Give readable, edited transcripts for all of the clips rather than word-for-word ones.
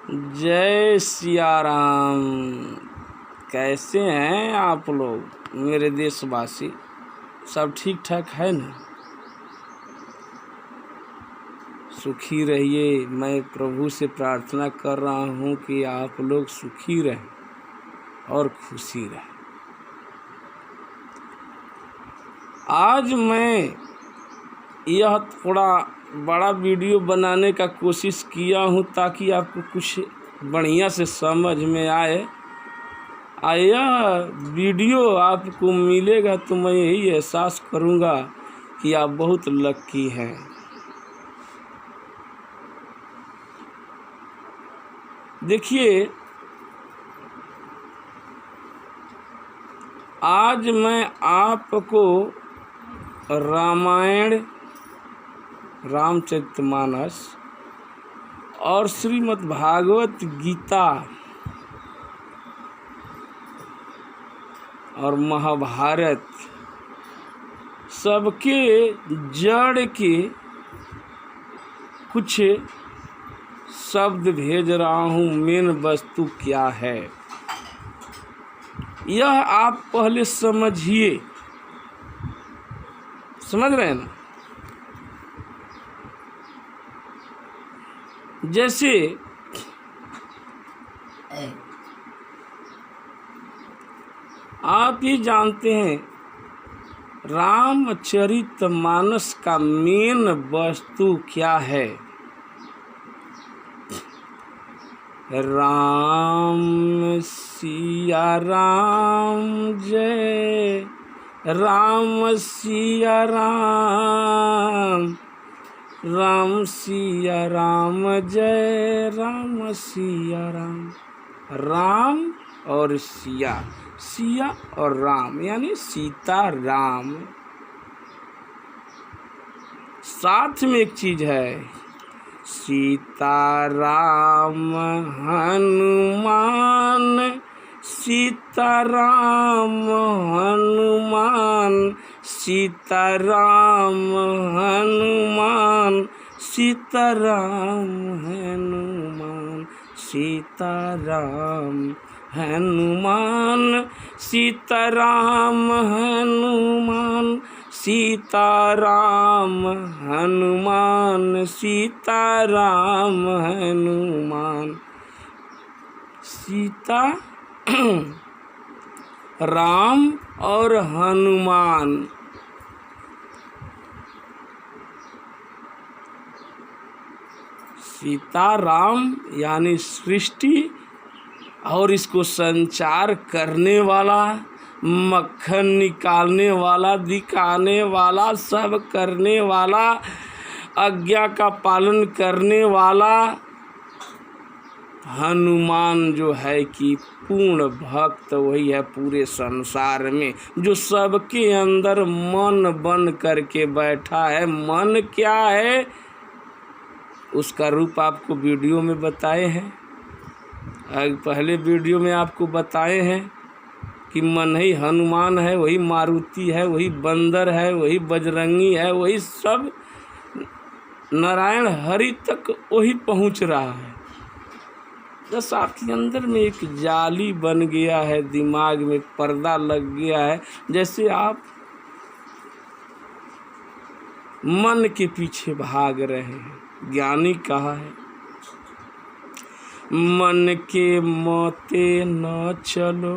जय सिया राम। कैसे हैं आप लोग मेरे देशवासी? सब ठीक ठाक है ना? सुखी रहिए। मैं प्रभु से प्रार्थना कर रहा हूँ कि आप लोग सुखी रहें और खुशी रहें। आज मैं यह थोड़ा बड़ा वीडियो बनाने का कोशिश किया हूँ ताकि आपको कुछ बढ़िया से समझ में आए। यह वीडियो आपको मिलेगा तो मैं यही एहसास करूँगा कि आप बहुत लक्की हैं। देखिए, आज मैं आपको रामायण, रामचरितमानस और श्रीमद् भागवत गीता और महाभारत सबके जड़ के कुछ शब्द भेज रहा हूँ। मेन वस्तु क्या है यह आप पहले समझिए। समझ रहे हैं ना? जैसे आप ये जानते हैं, रामचरितमानस का मेन वस्तु क्या है? राम सिया राम, जय राम सिया राम, राम सिया राम, जय राम सिया राम। राम और सिया, सिया और राम यानी सीता राम। साथ में एक चीज है, सीता राम हनुमान, सीता राम हनुमान, सीता राम हनुमान, सीता राम हनुमान, सीता राम हनुमान, सीता राम हनुमान, सीता राम हनुमान, सीता राम हनुमान। सीता राम और हनुमान, सीता राम यानी सृष्टि और इसको संचार करने वाला, मक्खन निकालने वाला, दिखाने वाला, सब करने वाला, आज्ञा का पालन करने वाला हनुमान जो है कि पूर्ण भक्त वही है पूरे संसार में, जो सबके अंदर मन बन करके बैठा है। मन क्या है उसका रूप आपको वीडियो में बताए हैं। पहले वीडियो में आपको बताए हैं कि मन ही हनुमान है, वही मारुति है, वही बंदर है, वही बजरंगी है, वही सब नारायण हरि तक वही पहुंच रहा है। बस आपके अंदर में एक जाली बन गया है, दिमाग में पर्दा लग गया है। जैसे आप मन के पीछे भाग रहे हैं। ज्ञानी कहा है, मन के मोते न चलो,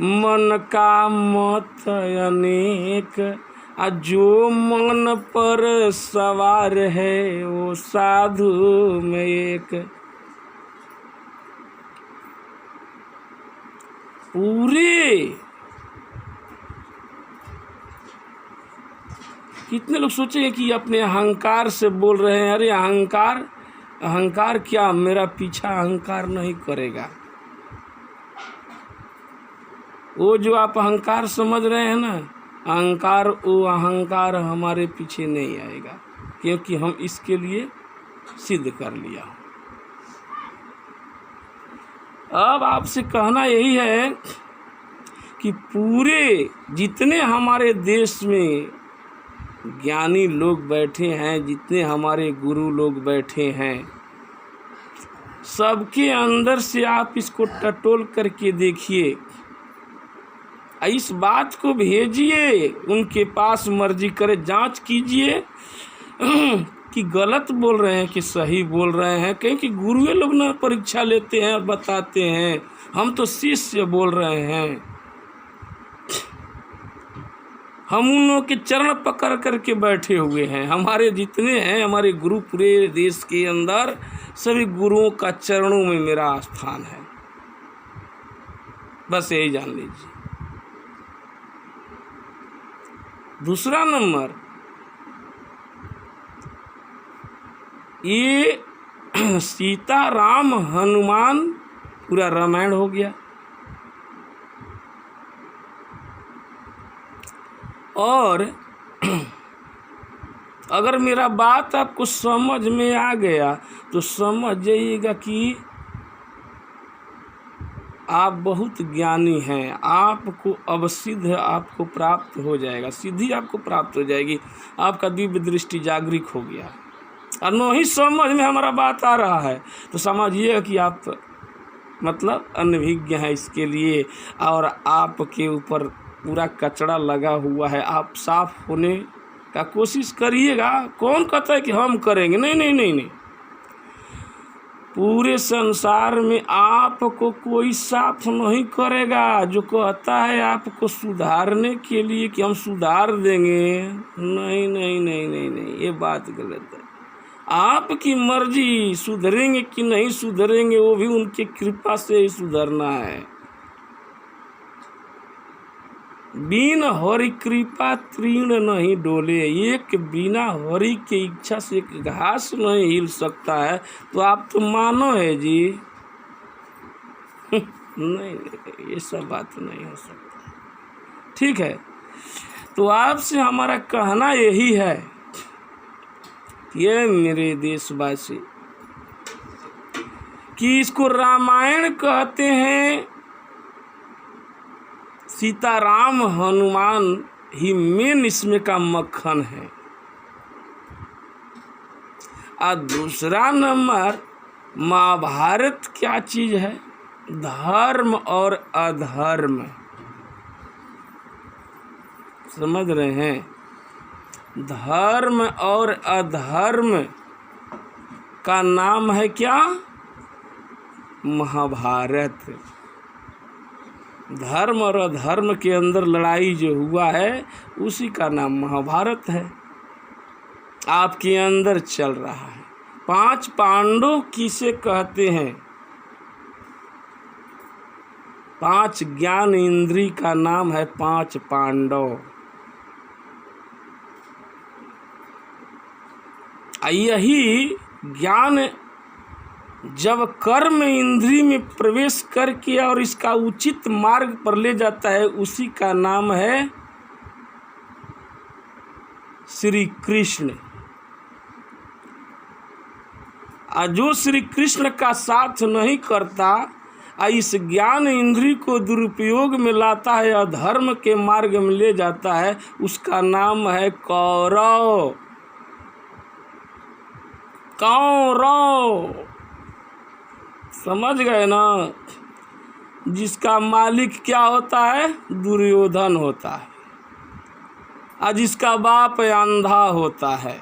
मन का मत अनेक, जो मन पर सवार है वो साधु में एक। पूरे कितने लोग सोचेंगे कि अपने अहंकार से बोल रहे हैं। अरे अहंकार, अहंकार क्या, मेरा पीछा अहंकार नहीं करेगा। वो जो आप अहंकार समझ रहे हैं ना, अहंकार, वो अहंकार हमारे पीछे नहीं आएगा, क्योंकि हम इसके लिए सिद्ध कर लिया। अब आपसे कहना यही है कि पूरे जितने हमारे देश में ज्ञानी लोग बैठे हैं, जितने हमारे गुरु लोग बैठे हैं, सबके अंदर से आप इसको टटोल करके देखिए, इस बात को भेजिए उनके पास, मर्जी करे जांच कीजिए कि गलत बोल रहे हैं कि सही बोल रहे हैं। क्योंकि गुरुए लोग ना परीक्षा लेते हैं और बताते हैं, हम तो शिष्य बोल रहे हैं। हम उन लोगों के चरण पकड़ करके बैठे हुए हैं। हमारे जितने हैं हमारे गुरु पूरे देश के अंदर, सभी गुरुओं का चरणों में मेरा स्थान है। बस यही जान लीजिए। दूसरा नंबर, ये सीता राम हनुमान पूरा रामायण हो गया। और अगर मेरा बात आपको समझ में आ गया तो समझ जाइएगा कि आप बहुत ज्ञानी हैं। आपको अब सिद्ध आपको प्राप्त हो जाएगा, सिद्धि आपको प्राप्त हो जाएगी। आपका दिव्य दृष्टि जागृत हो गया और नहीं समझ में हमारा बात आ रहा है तो समझिए कि आप मतलब अनभिज्ञ हैं इसके लिए, और आपके ऊपर पूरा कचरा लगा हुआ है। आप साफ होने का कोशिश करिएगा। कौन कहता है कि हम करेंगे? नहीं नहीं नहीं नहीं, पूरे संसार में आपको कोई साफ नहीं करेगा। जो कहता है आपको सुधारने के लिए कि हम सुधार देंगे, नहीं नहीं नहीं नहीं नहीं, ये बात गलत है। आपकी मर्जी, सुधरेंगे कि नहीं सुधरेंगे वो भी उनकी कृपा से ही सुधरना है। बिन हरि कृपा तृण नहीं डोले, एक बिना हरि की इच्छा से एक घास नहीं हिल सकता है। तो आप तो मानो है जी नहीं, ये सब बात नहीं हो सकता। ठीक है, तो आपसे हमारा कहना यही है, ये मेरे देशवासी, कि इसको रामायण कहते हैं। सीता राम हनुमान ही मेन इसमें का मक्खन है। और दूसरा नंबर, महाभारत क्या चीज है? धर्म और अधर्म। समझ रहे हैं? धर्म और अधर्म का नाम है क्या? महाभारत। धर्म और अधर्म के अंदर लड़ाई जो हुआ है उसी का नाम महाभारत है। आपके अंदर चल रहा है। 5 पांडव किसे कहते हैं? 5 ज्ञान इंद्री का नाम है 5 पांडव। यही ज्ञान जब कर्म इंद्री में प्रवेश करके और इसका उचित मार्ग पर ले जाता है, उसी का नाम है श्री कृष्ण। जो श्री कृष्ण का साथ नहीं करता, इस ज्ञान इंद्री को दुरुपयोग में लाता है, अधर्म के मार्ग में ले जाता है, उसका नाम है कौरव। कौरव, समझ गए ना? जिसका मालिक क्या होता है? दुर्योधन होता है। और जिसका बाप अंधा होता है,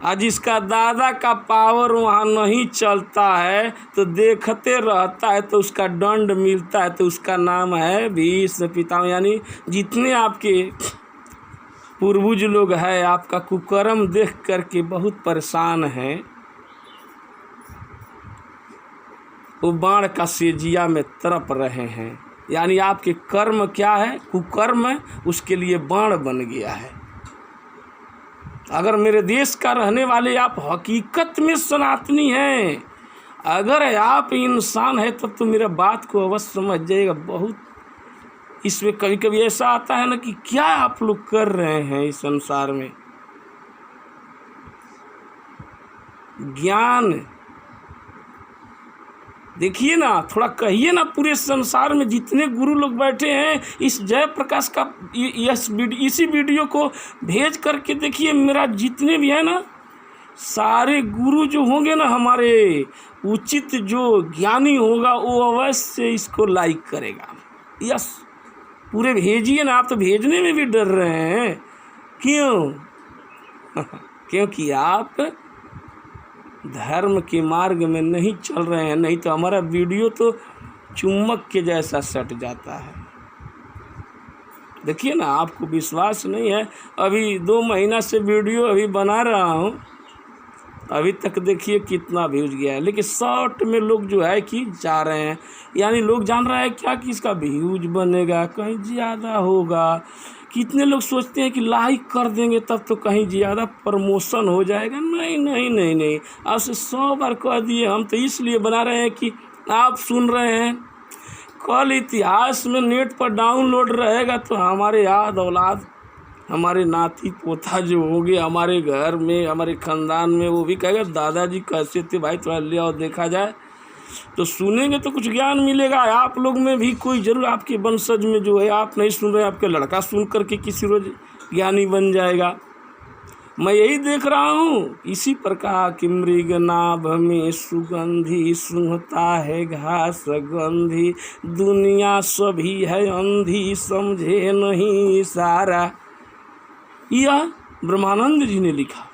और जिसका दादा का पावर वहाँ नहीं चलता है तो देखते रहता है तो उसका दंड मिलता है, तो उसका नाम है भीष्म पितामह। यानी जितने आपके पूर्वज लोग हैं, आपका कुकर्म देख करके बहुत परेशान हैं, वो बाण का सेजिया में तड़प रहे हैं। यानी आपके कर्म क्या है? कुकर्म, उसके लिए बाण बन गया है। अगर मेरे देश का रहने वाले आप हकीकत में सनातनी हैं, अगर आप इंसान हैं, तब तो मेरा बात को अवश्य समझ जाइएगा। बहुत इसमें कभी कभी ऐसा आता है ना कि क्या आप लोग कर रहे हैं इस संसार में। ज्ञान देखिए ना, थोड़ा कहिए ना, पूरे संसार में जितने गुरु लोग बैठे हैं, इस जयप्रकाश का इसी वीडियो को भेज करके देखिए। मेरा जितने भी है ना, सारे गुरु जो होंगे ना हमारे, उचित जो ज्ञानी होगा वो अवश्य इसको लाइक करेगा। यस, पूरे भेजिए ना। आप तो भेजने में भी डर रहे हैं, क्यों? क्योंकि आप धर्म के मार्ग में नहीं चल रहे हैं। नहीं तो हमारा वीडियो तो चुम्बक के जैसा सट जाता है। देखिए ना, आपको विश्वास नहीं है, अभी 2 महीना से वीडियो अभी बना रहा हूँ, अभी तक देखिए कितना व्यूज गया है। लेकिन शॉर्ट में लोग जो है कि जा रहे हैं, यानी लोग जान रहा है क्या कि इसका व्यूज बनेगा, कहीं ज़्यादा होगा। कितने लोग सोचते हैं कि लाइक कर देंगे तब तो कहीं ज़्यादा प्रमोशन हो जाएगा। नहीं नहीं नहीं नहीं, आपसे 100 बार कह दिए, हम तो इसलिए बना रहे हैं कि आप सुन रहे हैं। कल इतिहास में नेट पर डाउनलोड रहेगा तो हमारे याद औलाद, हमारे नाती पोता जो होंगे हमारे घर में, हमारे ख़ानदान में, वो भी कहेगा दादाजी कैसे थे भाई, थोड़ा ले आओ देखा जाए। तो सुनेंगे तो कुछ ज्ञान मिलेगा। आप लोग में भी कोई जरूर, आपके वंशज में जो है, आप नहीं सुन रहे, आपके लड़का सुन करके किसी रोज ज्ञानी बन जाएगा। मैं यही देख रहा हूँ। इसी प्रकार कि मृग नाभ में सुगंधी, सूंघता है घास गंधी, दुनिया सभी है अंधी, समझे नहीं इशारा। यह ब्रह्मानंद जी ने लिखा।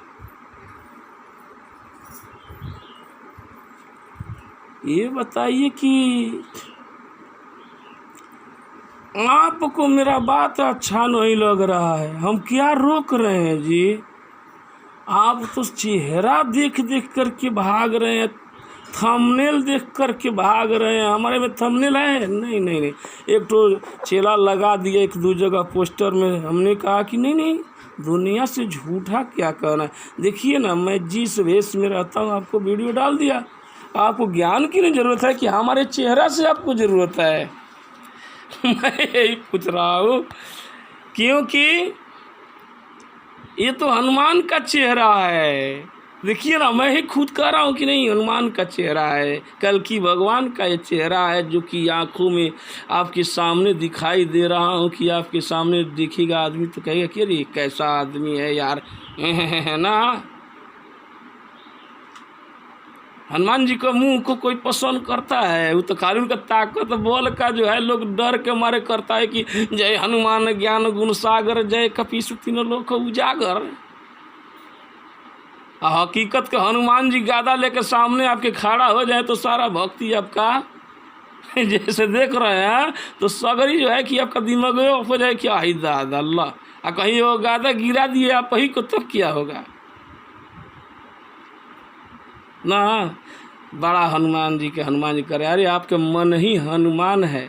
ये बताइए कि आपको मेरा बात अच्छा नहीं लग रहा है, हम क्या रोक रहे हैं जी? आप तो चेहरा देख देख करके भाग रहे हैं, थंबनेल देख करके भाग रहे हैं। हमारे में थंबनेल है? नहीं नहीं नहीं, एक तो चेला लगा दिया 1-2 जगह पोस्टर में। हमने कहा कि नहीं नहीं, दुनिया से झूठा क्या कहना है। देखिए ना, मैं जिस वेश में रहता हूँ आपको वीडियो डाल दिया। आपको ज्ञान की नहीं ज़रूरत है कि हमारे चेहरा से आपको ज़रूरत है? मैं यही पूछ रहा हूँ, क्योंकि ये तो हनुमान का चेहरा है। देखिए ना, मैं ही खुद कह रहा हूँ कि नहीं, हनुमान का चेहरा है, कल्कि भगवान का ये चेहरा है, जो कि आँखों में आपके सामने दिखाई दे रहा हूँ। कि आपके सामने दिखेगा आदमी तो कहेगा कि अरे कैसा आदमी है यार, है ना। हनुमान जी का मुंह को कोई पसंद करता है? वो तो खाली उनका ताकत बल का जो है लोग डर के मारे करता है कि जय हनुमान ज्ञान गुण सागर, जय कपीस तीनों लोक उजागर। हकीकत के हनुमान जी गादा लेकर सामने आपके खड़ा हो जाए तो सारा भक्ति आपका जैसे देख रहे हैं तो सगरी जो है कि आपका दिमाग हो जाए कि आई दादा अल्लाह, कहीं वो गादा गिरा दिए आप ही को, तब क्या होगा ना। बड़ा हनुमान जी करे, अरे आपके मन ही हनुमान है,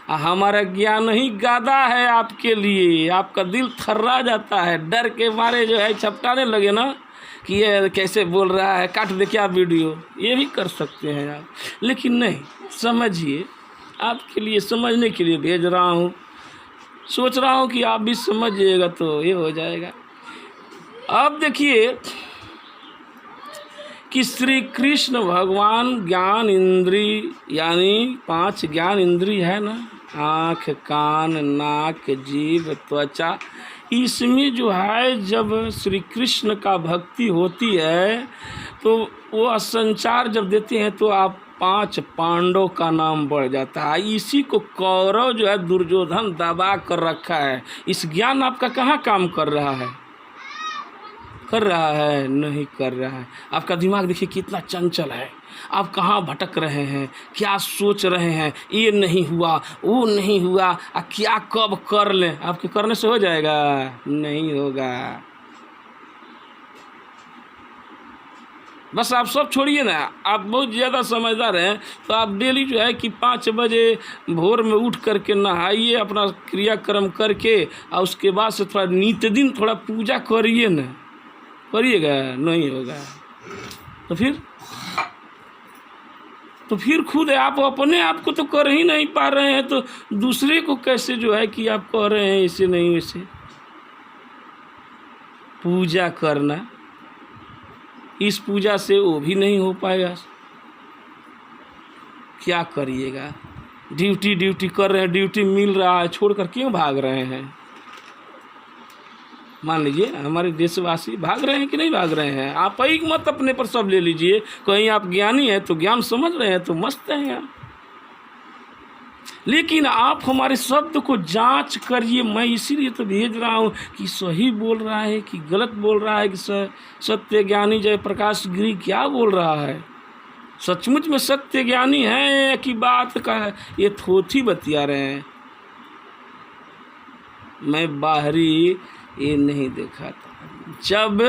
हमारा ज्ञान ही गादा है आपके लिए। आपका दिल थर्रा जाता है, डर के मारे जो है छपटाने लगे ना कि ये कैसे बोल रहा है, काट दे क्या वीडियो। ये भी कर सकते हैं आप, लेकिन नहीं, समझिए, आपके लिए समझने के लिए भेज रहा हूँ। सोच रहा हूँ कि आप भी समझिएगा तो ये हो जाएगा। अब देखिए कि श्री कृष्ण भगवान ज्ञान इंद्रिय, यानी 5 ज्ञान इंद्रिय है ना, आँख, कान, नाक, जीभ, त्वचा, इसमें जो है जब श्री कृष्ण का भक्ति होती है तो वो संचार जब देते हैं तो आप 5 पांडव का नाम बढ़ जाता है। इसी को कौरव जो है दुर्योधन दबा कर रखा है। इस ज्ञान आपका कहाँ काम कर रहा है? कर रहा है? नहीं कर रहा है। आपका दिमाग देखिए कितना चंचल है, आप कहाँ भटक रहे हैं, क्या सोच रहे हैं, ये नहीं हुआ, वो नहीं हुआ, क्या कब कर लें। आपके करने से हो जाएगा? नहीं होगा। बस आप सब छोड़िए ना, आप बहुत ज़्यादा समझदार हैं तो आप डेली जो है कि 5 बजे भोर में उठ करके नहाइए, अपना क्रियाक्रम करके, और उसके बाद से थोड़ा नित्य दिन थोड़ा पूजा करिए ना। करिएगा? नहीं होगा। तो फिर खुद आप अपने आप को तो कर ही नहीं पा रहे हैं, तो दूसरे को कैसे जो है कि आप कह रहे हैं ऐसे नहीं वैसे। पूजा करना, इस पूजा से वो भी नहीं हो पाएगा। क्या करिएगा? ड्यूटी कर रहे हैं, ड्यूटी मिल रहा है, छोड़कर क्यों भाग रहे हैं? मान लीजिए हमारे देशवासी भाग रहे हैं कि नहीं भाग रहे हैं, आप ही मत अपने पर सब ले लीजिए। कहीं आप ज्ञानी हैं तो ज्ञान समझ रहे हैं तो मस्त हैं आप, लेकिन आप हमारे शब्द को जांच करिए। मैं इसीलिए तो भेज रहा हूँ कि सही बोल रहा है कि गलत बोल रहा है, कि सत्य ज्ञानी जयप्रकाश गिरी क्या बोल रहा है, सचमुच में सत्य ज्ञानी है कि बात का ये थोथी बतिया रहे हैं। मैं बाहरी ये नहीं देखा था। जब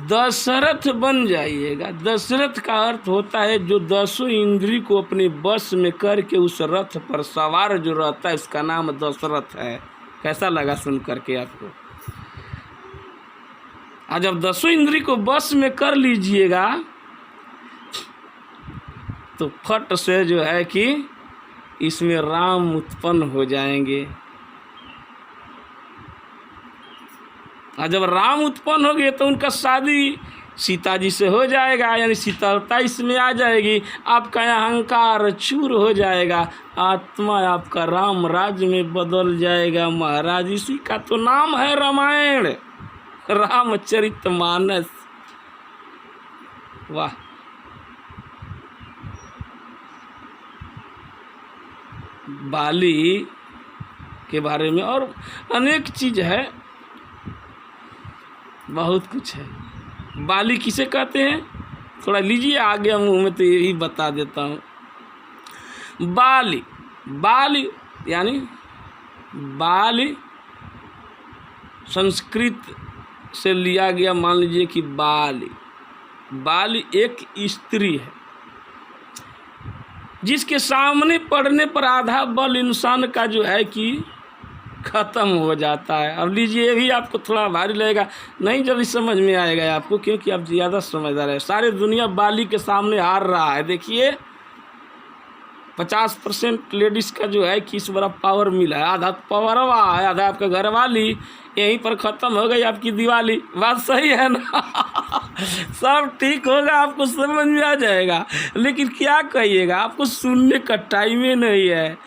दशरथ बन जाइएगा, दशरथ का अर्थ होता है जो 10 इंद्री को अपने बस में करके उस रथ पर सवार जो रहता है, उसका नाम दशरथ है। कैसा लगा सुन करके आपको? और जब 10 इंद्री को बस में कर लीजिएगा तो फट से जो है कि इसमें राम उत्पन्न हो जाएंगे। और जब राम उत्पन्न हो गए तो उनका शादी सीता जी से हो जाएगा, यानी शीतलता इसमें आ जाएगी, आपका अहंकार चूर हो जाएगा, आत्मा आपका राम राज्य में बदल जाएगा। महाराज इसी का तो नाम है रामायण, रामचरितमानस। वाह! बाली के बारे में और अनेक चीज है, बहुत कुछ है। बाली किसे कहते हैं थोड़ा लीजिए आगे, मुँह में तो यही बता देता हूँ। बाली यानी बाली संस्कृत से लिया गया। मान लीजिए कि बाली एक स्त्री है जिसके सामने पड़ने पर आधा बल इंसान का जो है कि खत्म हो जाता है। अब लीजिए ये भी आपको थोड़ा भारी लगेगा, नहीं जब इस समझ में आएगा आपको, क्योंकि आप ज़्यादा समझदार है। सारे दुनिया बाली के सामने हार रहा है। देखिए 50% लेडीज़ का जो है कि इस बड़ा पावर मिला है, आधा पावरवा है, आधा आपका घर वाली। यहीं पर ख़त्म हो गई आपकी दिवाली। बात सही है ना? सब ठीक होगा, आपको समझ में आ जाएगा। लेकिन क्या कहिएगा, आपको सुनने का टाइम ही नहीं है।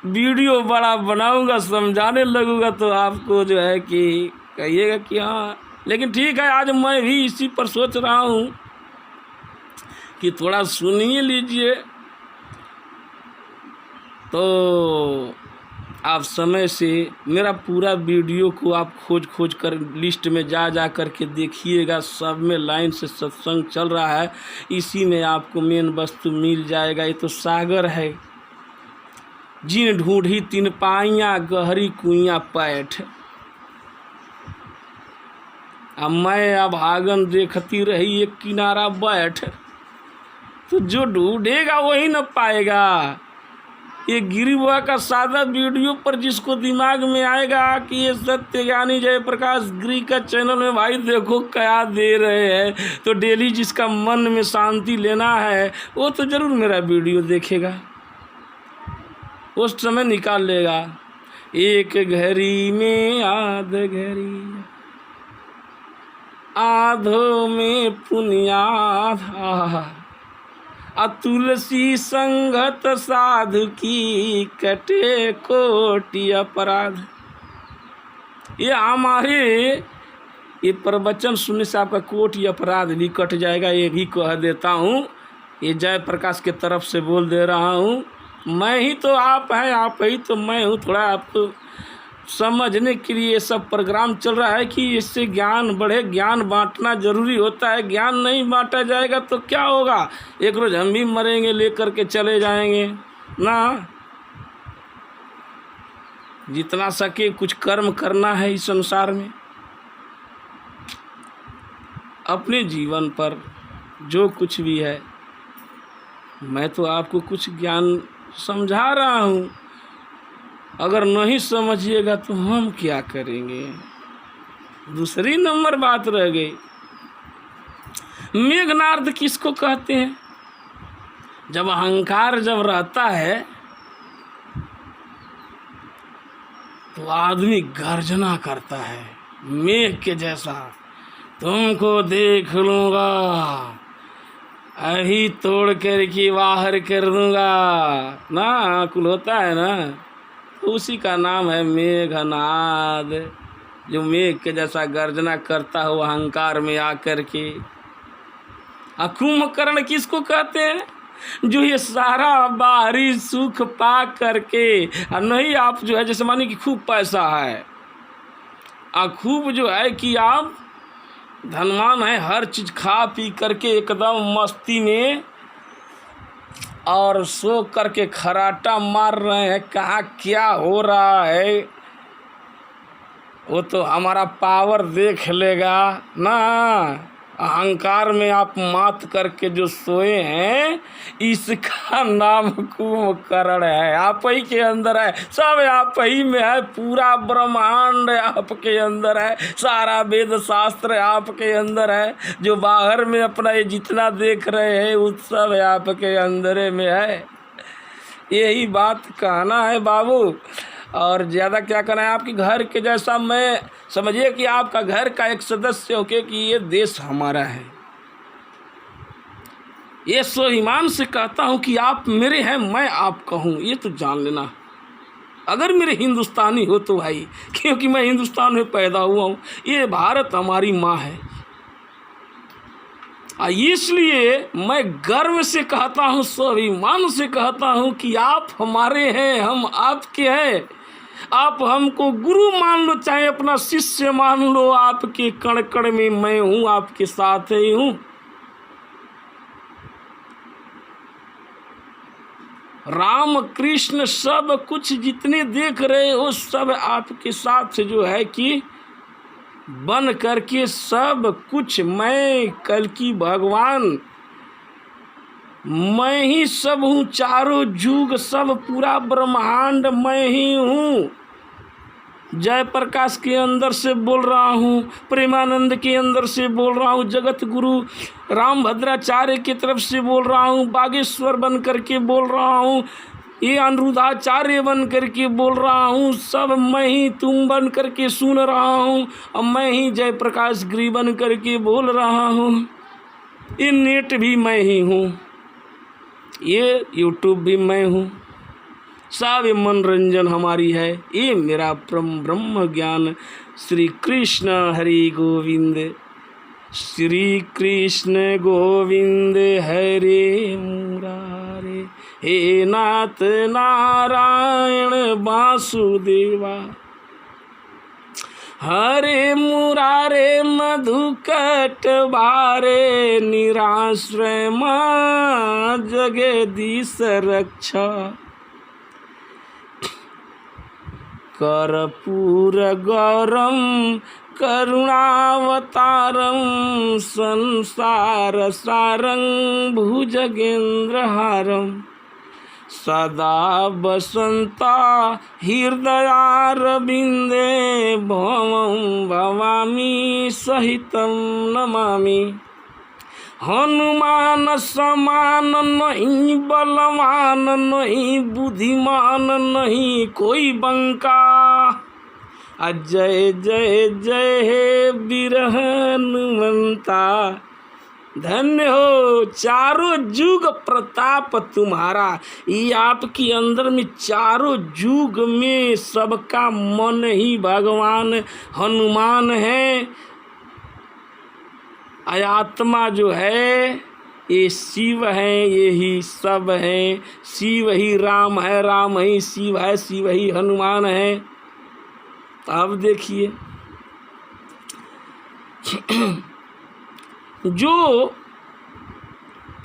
वीडियो बड़ा बनाऊंगा, समझाने लगूंगा तो आपको जो है कि कहिएगा कि हाँ। लेकिन ठीक है, आज मैं भी इसी पर सोच रहा हूँ कि थोड़ा सुनिए लीजिए। तो आप समय से मेरा पूरा वीडियो को आप खोज कर लिस्ट में जा कर के देखिएगा। सब में लाइन से सत्संग चल रहा है, इसी में आपको मेन वस्तु मिल जाएगा। ये तो सागर है, जिन ढूंढी तिन पाइयाँ, गहरी कुइयाँ पैठ। अब मैं अभागन देखती रही एक किनारा बैठ। तो जो ढूंढेगा वही न पाएगा। ये गिरी बुआ का सादा वीडियो पर जिसको दिमाग में आएगा कि ये सत्य ज्ञानी जयप्रकाश गिरी का चैनल में भाई देखो क्या दे रहे हैं, तो डेली जिसका मन में शांति लेना है वो तो ज़रूर मेरा वीडियो देखेगा, उस समय निकाल लेगा। एक घड़ी में आध घड़ी, आधों में पुण्याध, तुलसी संगत साधु की कटे कोटि अपराध। ये हमारे ये प्रवचन सुनने से आपका कोटि अपराध भी कट जाएगा, ये भी कह देता हूँ। ये जयप्रकाश के तरफ से बोल दे रहा हूँ। मैं ही तो आप हैं, आप ही तो मैं हूँ। थोड़ा आपको समझने के लिए ये सब प्रोग्राम चल रहा है कि इससे ज्ञान बढ़े, ज्ञान बांटना जरूरी होता है। ज्ञान नहीं बांटा जाएगा तो क्या होगा, एक रोज हम भी मरेंगे, लेकर के चले जाएंगे ना। जितना सके कुछ कर्म करना है इस संसार में, अपने जीवन पर जो कुछ भी है। मैं तो आपको कुछ ज्ञान समझा रहा हूँ, अगर नहीं समझिएगा तो हम क्या करेंगे। दूसरी नंबर बात रह गई, मेघनाद किसको कहते हैं? जब अहंकार जब रहता है तो आदमी गर्जना करता है मेघ के जैसा, तुमको देख लूंगा, अही तोड़ कर के बाहर कर दूंगा ना, कुल होता है ना। उसी का नाम है मेघनाद। जो मेघ के जैसा गर्जना करता हो अहंकार में आकर के। कुंभकर्ण किसको कहते हैं? जो ये सारा बाहरी सुख पा करके नहीं, आप जो है जैसे मानिए कि खूब पैसा है, खूब जो है कि आप धनवान है, हर चीज़ खा पी करके एकदम मस्ती में और सो करके खराटा मार रहे हैं, कहाँ क्या हो रहा है वो तो हमारा पावर देख लेगा ना। अहंकार में आप मात करके जो सोए हैं, इसका नाम कुंभकर्ण है। आप ही के अंदर है, सब आप ही में है, पूरा ब्रह्मांड आपके अंदर है, सारा वेद शास्त्र आपके अंदर है। जो बाहर में अपना ये जितना देख रहे हैं वो सब आपके अंदर में है। यही बात कहना है बाबू, और ज़्यादा क्या कहना है। आपके घर के जैसा मैं समझिए कि आपका घर का एक सदस्य होके कि ये देश हमारा है। ये स्वाभिमान से कहता हूँ कि आप मेरे हैं, मैं आपका हूँ, ये तो जान लेना। अगर मेरे हिंदुस्तानी हो तो भाई, क्योंकि मैं हिंदुस्तान में पैदा हुआ हूँ, ये भारत हमारी माँ है। इसलिए मैं गर्व से कहता हूँ, स्वाभिमान से कहता हूँ कि आप हमारे हैं, हम आपके हैं। आप हमको गुरु मान लो, चाहे अपना शिष्य मान लो, आपके कण कण में मैं हूँ, आपके साथ ही हूँ। राम कृष्ण सब कुछ जितने देख रहे हो सब आपके साथ जो है कि बन करके सब कुछ मैं कल्कि भगवान, मैं ही सब हूँ, चारों जुग सब पूरा ब्रह्मांड मैं ही हूँ। जय प्रकाश के अंदर से बोल रहा हूँ, प्रेमानंद के अंदर से बोल रहा हूँ, जगत गुरु राम भद्राचार्य की तरफ से बोल रहा हूँ, बागेश्वर बन करके बोल रहा हूँ, ये अनिरुद्धाचार्य बन करके बोल रहा हूँ, सब मैं ही तुम बन करके सुन रहा हूँ, और मैं ही जय प्रकाश गिरी बन करके बोल रहा हूँ। ये नेट भी मैं ही हूँ, ये यूट्यूब भी मैं हूँ, सब मनोरंजन हमारी है। ये मेरा ब्रह्म ज्ञान। श्री कृष्ण हरि गोविंद, श्री कृष्ण गोविंद हरे मुरारे, हे नाथ नारायण वासुदेवा, हरे मुरारे मधुकट बारे, निराश्रय मां जगदीश रक्षा, कर्पूर गौरम करुणावतारम, संसार सारं भुजगेन्द्रहारं, सदा बसंता हृदयारविंदे, भवं भवामी सहितं नमामि। हनुमान समान नहीं, बलवान नहीं, बुद्धिमान नहीं कोई बंका, जय जय जय हे वीर हनुमंता। धन्य हो, चारों जुग प्रताप तुम्हारा। ये आपके अंदर में चारों जुग में सबका मन ही भगवान हनुमान है। आत्मा जो है ये शिव है, ये ही सब है। शिव ही राम है, राम ही शिव है, शिव ही हनुमान है। अब देखिए जो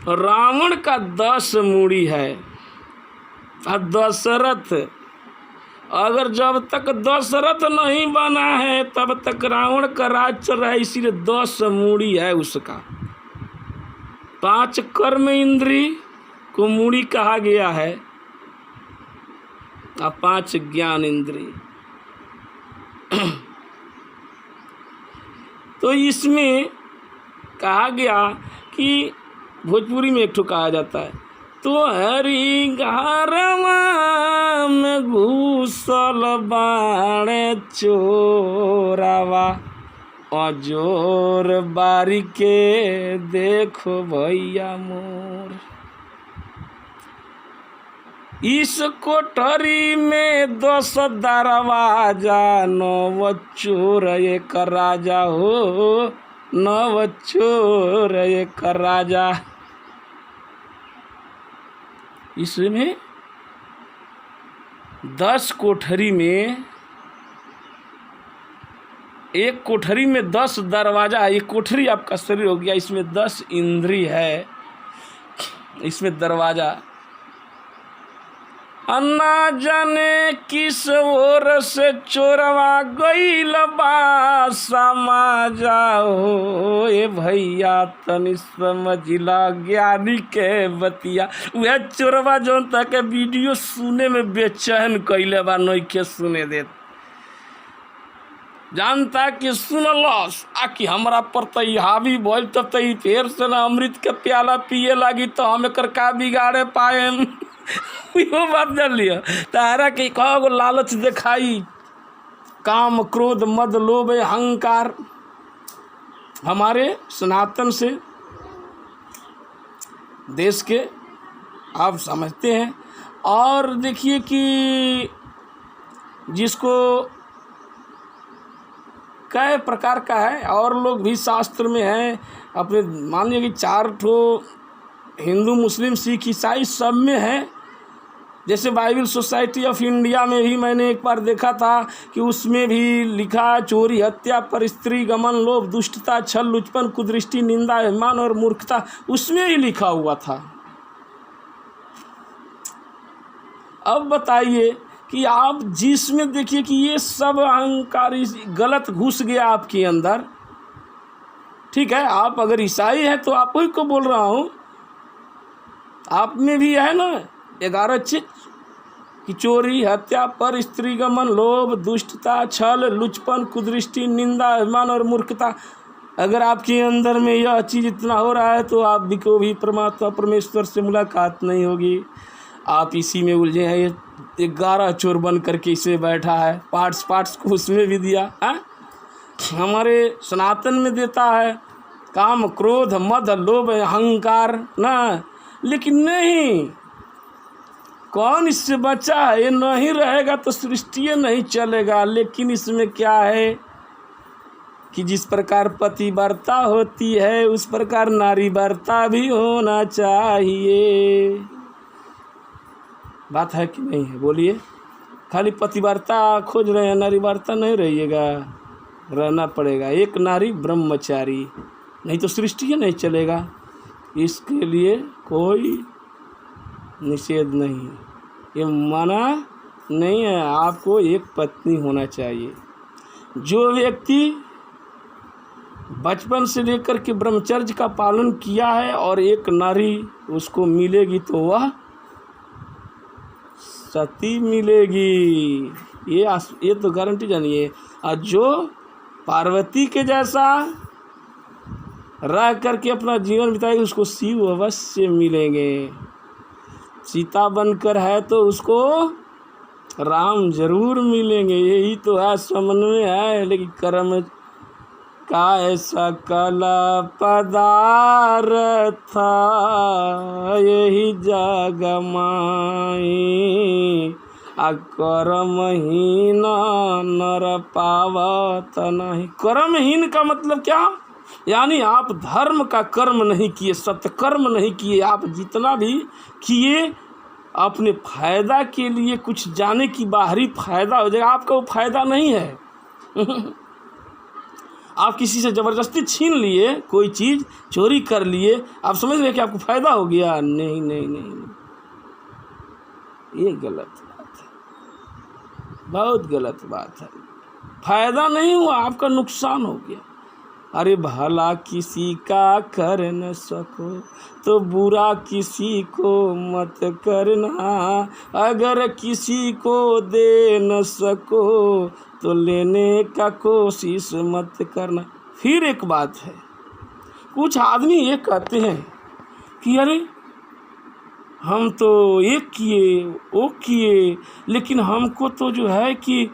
रावण का 10 मूड़ी है, दशरथ, अगर जब तक दशरथ नहीं बना है तब तक रावण का राज चल रहा है, इसीलिए 10 मूड़ी है उसका। 5 कर्म इंद्री को मूड़ी कहा गया है, और 5 ज्ञान इंद्री। तो इसमें कहा गया कि भोजपुरी में एक ठो कहा जाता है, तो हरि घरवा में घुसल बाणे चोरावा, अजोर बारी के देखो भैया मोर। इस कोठरी में 10 दरवाजा, 9 चोर एक राजा हो, 9 चोर एक राजा। इसमें 10 कोठरी में, एक कोठरी में 10 दरवाजा। एक कोठरी आपका शरीर हो गया, इसमें 10 इंद्री है, इसमें दरवाजा। अन्ना जाने किस ओर से चोरवा गईल बा, समा जाओ ए भैया तनि समझिला ज्ञानी के बतिया। वह चोरवा जौन तक वीडियो सुने में बेचैन कइले बा, नइखे सुने देत। जानता कि सुनलस आ कि हमरा पर त हावी भइल, तब त ई फेर से ना अमृत के प्याला पिए लागी, तो हम एकर का बिगाड़े पाएम। वो बात जान लिया। तारा के कहो लालच दिखाई, काम क्रोध मद लोभ अहंकार हमारे सनातन से देश के आप समझते हैं। और देखिए कि जिसको कई प्रकार का है, और लोग भी शास्त्र में हैं अपने, मान लीजिए कि 4 ठो हिंदू मुस्लिम सिख ईसाई सब में है। जैसे बाइबल सोसाइटी ऑफ इंडिया में भी मैंने एक बार देखा था कि उसमें भी लिखा चोरी हत्या पर स्त्री गमन लोभ दुष्टता छल लुचपन कुदृष्टि निंदा अभिमान और मूर्खता, उसमें ही लिखा हुआ था। अब बताइए कि आप जिसमें देखिए कि ये सब अहंकार गलत घुस गया आपके अंदर, ठीक है। आप अगर ईसाई हैं तो आप ही को बोल रहा हूँ, आप में भी है ना 11 चीज कि चोरी हत्या पर स्त्री गमन लोभ दुष्टता छल लुचपन कुदृष्टि निंदा अभिमान और मूर्खता। अगर आपके अंदर में यह चीज़ इतना हो रहा है तो आप भी को भी परमात्मा परमेश्वर से मुलाकात नहीं होगी। आप इसी में उलझे हैं। ये 11 चोर बन करके इसे बैठा है, पार्ट्स को उसमें भी दिया है, हमारे सनातन में देता है काम क्रोध मद लोभ अहंकार ना, लेकिन नहीं, कौन इससे बचा है? ये नहीं रहेगा तो सृष्टि नहीं चलेगा। लेकिन इसमें क्या है कि जिस प्रकार पतिव्रता होती है उस प्रकार नारी व्रता भी होना चाहिए। बात है कि नहीं है? बोलिए। खाली पतिव्रता खोज रहे हैं, नारी व्रता नहीं रहिएगा, रहना पड़ेगा एक नारी ब्रह्मचारी, नहीं तो सृष्टि नहीं चलेगा। इसके लिए कोई निषेध नहीं, ये मना नहीं है। आपको एक पत्नी होना चाहिए। जो व्यक्ति बचपन से लेकर के ब्रह्मचर्य का पालन किया है और एक नारी उसको मिलेगी तो वह सती मिलेगी, ये तो गारंटी जानिए। और जो पार्वती के जैसा रह करके अपना जीवन बिताएगी उसको शिव अवश्य मिलेंगे। सीता बनकर है तो उसको राम जरूर मिलेंगे। यही तो है, समझ में है। लेकिन कर्म का ऐसा कला पदार्थ यही जग माई, कर्महीन नर पावत नहीं। कर्महीन का मतलब क्या? यानी आप धर्म का कर्म नहीं किए, सत्कर्म नहीं किए। आप जितना भी किए अपने फायदा के लिए, कुछ जाने की बाहरी फायदा हो जाएगा, आपका वो फायदा नहीं है। आप किसी से ज़बरदस्ती छीन लिए, कोई चीज़ चोरी कर लिए, आप समझ रहे कि आपको फायदा हो गया? नहीं नहीं नहीं, नहीं। ये गलत बात है, बहुत गलत बात है। फायदा नहीं हुआ, आपका नुकसान हो गया। अरे भला किसी का कर न सको तो बुरा किसी को मत करना, अगर किसी को दे न सको तो लेने का कोशिश मत करना। फिर एक बात है, कुछ आदमी ये कहते हैं कि अरे हम तो ये किए वो किए, लेकिन हमको तो जो है कि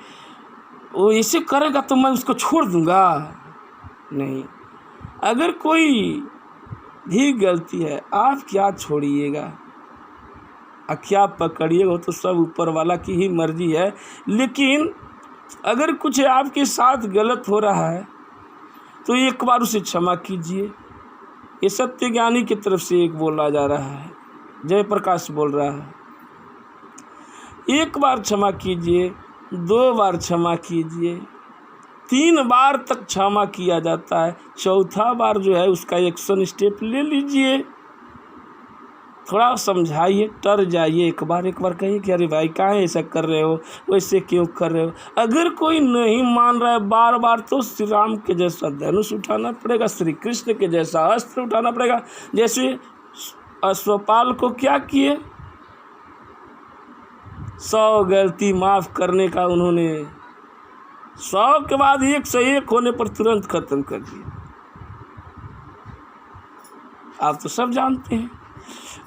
वो ऐसे करेगा तो मैं उसको छोड़ दूंगा। नहीं, अगर कोई भी गलती है आप क्या छोड़िएगा? क्या पकड़िए, वो तो सब ऊपर वाला की ही मर्जी है। लेकिन अगर कुछ आपके साथ गलत हो रहा है तो एक बार उसे क्षमा कीजिए। ये सत्य ज्ञानी की तरफ से एक बोला जा रहा है, जयप्रकाश बोल रहा है। एक बार क्षमा कीजिए, 2 बार क्षमा कीजिए, 3 बार तक क्षमा किया जाता है। चौथा बार जो है उसका एक्शन स्टेप ले लीजिए, थोड़ा समझाइए, डर जाइए। एक बार कहिए कि अरे भाई काहे ऐसा कर रहे हो, वैसे क्यों कर रहे हो। अगर कोई नहीं मान रहा है बार बार तो श्री राम के जैसा धनुष उठाना पड़ेगा, श्री कृष्ण के जैसा अस्त्र उठाना पड़ेगा। जैसे अश्वपाल को क्या किए, 100 गलती माफ़ करने का उन्होंने 100 के बाद 101 होने पर तुरंत खत्म कर दिया। आप तो सब जानते हैं।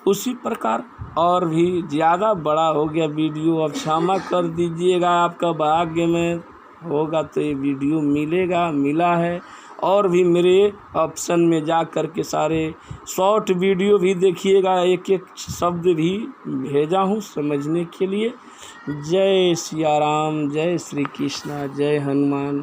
उसी प्रकार और भी ज़्यादा बड़ा हो गया वीडियो, अब क्षमा कर दीजिएगा। आपका भाग्य में होगा तो ये वीडियो मिला है। और भी मेरे ऑप्शन में जा कर के सारे शॉर्ट वीडियो भी देखिएगा, एक एक शब्द भी भेजा हूँ समझने के लिए। जय सिया राम, जय श्री कृष्णा, जय हनुमान।